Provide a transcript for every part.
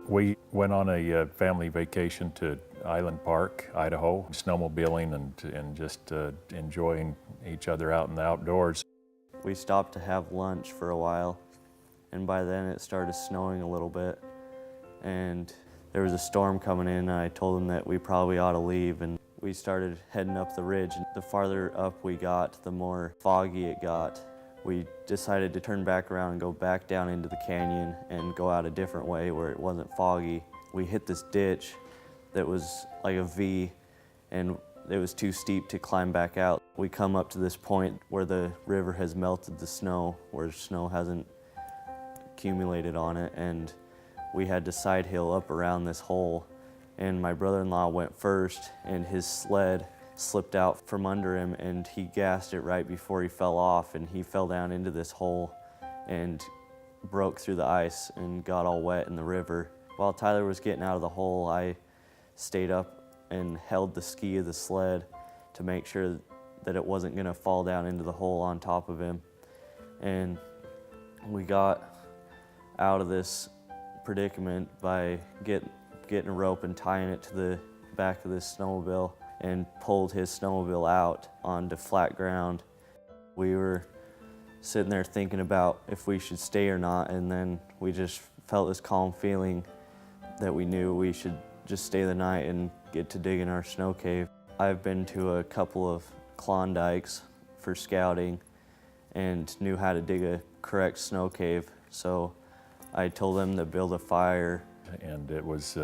We went on a family vacation to Island Park, Idaho, snowmobiling and just enjoying each other out in the outdoors. We stopped to have lunch for a while, and by then it started snowing a little bit, and there was a storm coming in, and I told them that we probably ought to leave, and we started heading up the ridge. And the farther up we got, the more foggy it got. We decided to turn back around and go back down into the canyon and go out a different way where it wasn't foggy. We hit this ditch that was like a V, and it was too steep to climb back out. We come up to this point where the river has melted the snow, where snow hasn't accumulated on it, and we had to side hill up around this hole. And my brother-in-law went first, and his sled slipped out from under him, and he gassed it right before he fell off, and he fell down into this hole and broke through the ice and got all wet in the river. While Tyler was getting out of the hole, I stayed up and held the ski of the sled to make sure that it wasn't gonna fall down into the hole on top of him. And we got out of this predicament by getting a rope and tying it to the back of this snowmobile, and pulled his snowmobile out onto flat ground. We were sitting there thinking about if we should stay or not, and then we just felt this calm feeling that we knew we should just stay the night and get to dig in our snow cave. I've been to a couple of Klondikes for scouting and knew how to dig a correct snow cave, so I told them to build a fire. And it was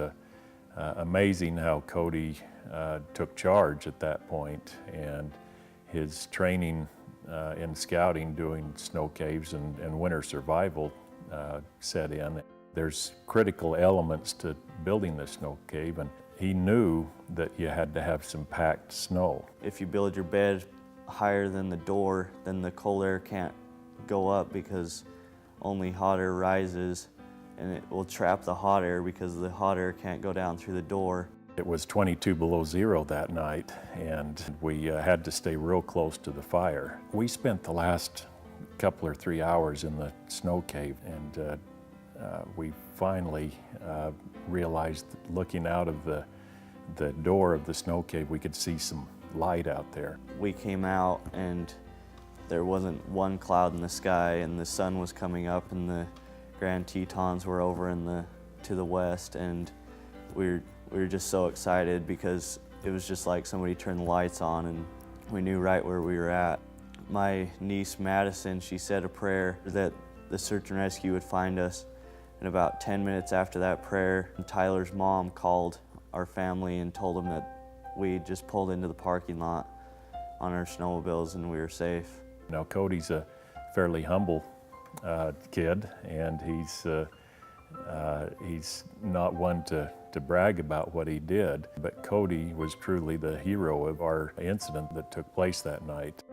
amazing how Kody took charge at that point, and his training in scouting, doing snow caves and winter survival set in. There's critical elements to building the snow cave, and he knew that you had to have some packed snow. If you build your bed higher than the door, then the cold air can't go up because only hot air rises, and it will trap the hot air because the hot air can't go down through the door. It was 22 below zero that night, and we had to stay real close to the fire. We spent the last couple or 3 hours in the snow cave, and we finally realized that looking out of the door of the snow cave, we could see some light out there. We came out, and there wasn't one cloud in the sky, and the sun was coming up, and the Grand Tetons were over to the west, and we were just so excited because it was just like somebody turned the lights on, and we knew right where we were at. My niece Madison, she said a prayer that the search and rescue would find us, and about 10 minutes after that prayer, Tyler's mom called our family and told them that we just pulled into the parking lot on our snowmobiles and we were safe. Now Kody's a fairly humble kid, and he's not one to brag about what he did, but Kody was truly the hero of our incident that took place that night.